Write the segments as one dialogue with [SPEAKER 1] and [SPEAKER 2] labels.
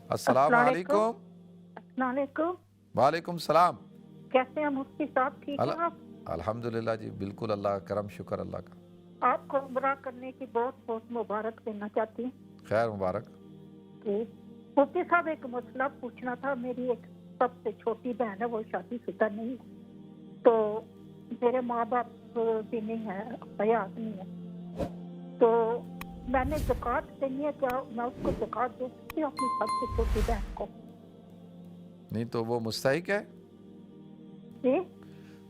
[SPEAKER 1] अस्सलाम
[SPEAKER 2] अस्सलाम वालेकुम।
[SPEAKER 1] वालेकुम।
[SPEAKER 2] अस्सलाम वालेकुम।
[SPEAKER 1] वालेकुम सलाम।
[SPEAKER 2] कैसे हैं मुफ्ती साहब, ठीक
[SPEAKER 1] अल
[SPEAKER 2] हैं आप?
[SPEAKER 1] अल्हम्दुलिल्लाह जी, बिल्कुल अल्लाह का करम, शुक्र अल्लाह का।
[SPEAKER 2] आपको उम्रा करने की बहुत बहुत मुबारक देना चाहती हूँ।
[SPEAKER 1] खैर मुबारक।
[SPEAKER 2] कि मुफ्ती साहब एक मसला पूछना था। मेरी एक सबसे छोटी बहन है, वो शादीशुदा नहीं है, तो मेरे माँ बाप भी नहीं है, हयात नहीं है, तो मैंने ज़कात देनी है, क्या मैं उसको ज़कात दे सकती हूँ अपनी सबसे छोटी बहन को?
[SPEAKER 1] नहीं तो वो मुस्तहिक है,
[SPEAKER 2] जी?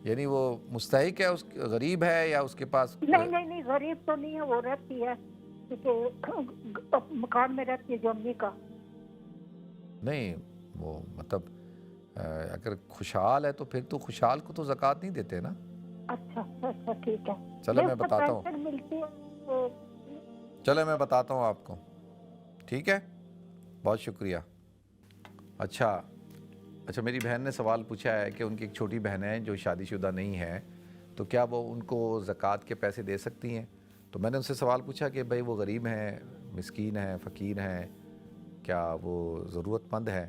[SPEAKER 1] यानी वो मुस्तहिक है, उस गरीब है या उसके पास
[SPEAKER 2] नहीं नहीं नहीं, गरीब तो नहीं है, वो रहती है क्योंकि मकान में रहती है जो अम्मी का।
[SPEAKER 1] नहीं, वो मतलब अगर खुशहाल है तो फिर तो खुशहाल को तो ज़कात नहीं देते ना।
[SPEAKER 2] अच्छा अच्छा अच्छा, ठीक है।
[SPEAKER 1] चलो
[SPEAKER 2] नहीं,
[SPEAKER 1] मैं
[SPEAKER 2] उसको
[SPEAKER 1] बताता हूँ,
[SPEAKER 2] पेंशन मिलती है तो।
[SPEAKER 1] चलो मैं बताता हूँ आपको, ठीक है? बहुत शुक्रिया। अच्छा, अच्छा मेरी बहन ने सवाल पूछा है कि उनकी एक छोटी बहन है जो शादीशुदा नहीं है, तो क्या वो उनको ज़कात के पैसे दे सकती हैं? तो मैंने उनसे सवाल पूछा कि भाई वो गरीब हैं, मिस्कीन हैं, फ़कीर हैं, क्या वो ज़रूरतमंद है?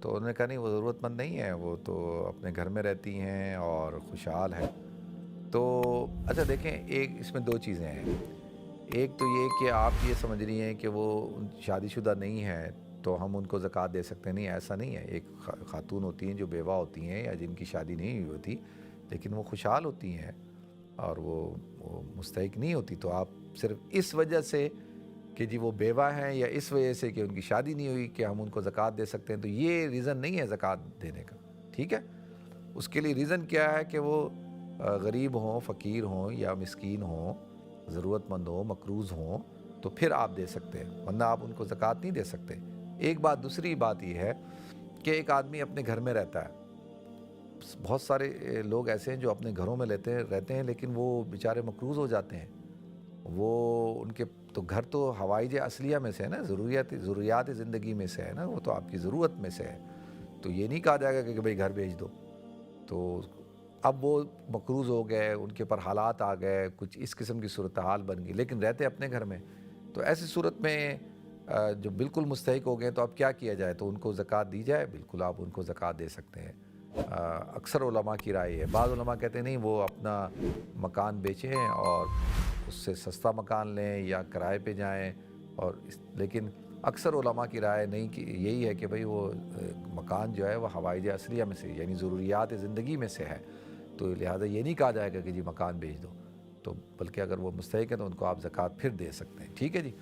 [SPEAKER 1] तो उन्होंने कहा नहीं, वो ज़रूरतमंद नहीं है, वो तो अपने घर में रहती हैं और खुशहाल हैं। तो अच्छा देखें, एक इसमें दो चीज़ें हैं। एक तो ये कि आप ये समझ रही हैं कि वो शादीशुदा नहीं है तो हम उनको ज़कात दे सकते हैं। नहीं, ऐसा नहीं है। एक खातून होती हैं जो बेवा होती हैं या जिनकी शादी नहीं हुई होती, लेकिन वो खुशहाल होती हैं और वो मुस्तहिक नहीं होती, तो आप सिर्फ इस वजह से कि जी वो बेवा हैं या इस वजह से कि उनकी शादी नहीं हुई कि हम उनको ज़कात दे सकते हैं, तो ये रीज़न नहीं है ज़कात देने का, ठीक है? उसके लिए रीज़न क्या है कि वो गरीब हों, फ़कीर हों या मिस्कीन हों, ज़रूरतमंद हों, मकरूज़ हों, तो फिर आप दे सकते हैं, वरना आप उनको ज़कात नहीं दे सकते। एक बात, दूसरी बात ये है कि एक आदमी अपने घर में रहता है। बहुत सारे लोग ऐसे हैं जो अपने घरों में रहते हैं लेकिन वो बेचारे मकरूज़ हो जाते हैं। वो उनके तो घर तो हवाइज असलिया में से है ना, ज़रूरियात ज़िंदगी में से है ना, वो तो आपकी ज़रूरत में से है। तो ये नहीं कहा जाएगा कि भाई घर भेज दो। तो अब वो मकरूज़ हो गए, उनके ऊपर हालात आ गए, कुछ इस किस्म की सूरत हाल बन गई, लेकिन रहते अपने घर में। तो ऐसी सूरत में जो बिल्कुल मुस्तहिक हो गए, तो अब क्या किया जाए? तो उनको ज़कात दी जाए? बिल्कुल आप उनको ज़कात दे सकते हैं। अक्सर उलमा की राय है, बाद उलमा कहते हैं नहीं, वो अपना मकान बेचें और उससे सस्ता मकान लें या किराए पे जाएं, और लेकिन अक्सर उलमा की राय नहीं कि यही है कि भाई वो मकान जो है वो हवाइज असलिया में से यानी ज़रूरियात ज़िंदगी में से है, तो लिहाजा ये नहीं कहा जाएगा कि जी मकान बेच दो, तो बल्कि अगर वो मुस्तहिक है तो उनको आप ज़कात फिर दे सकते हैं, ठीक है जी।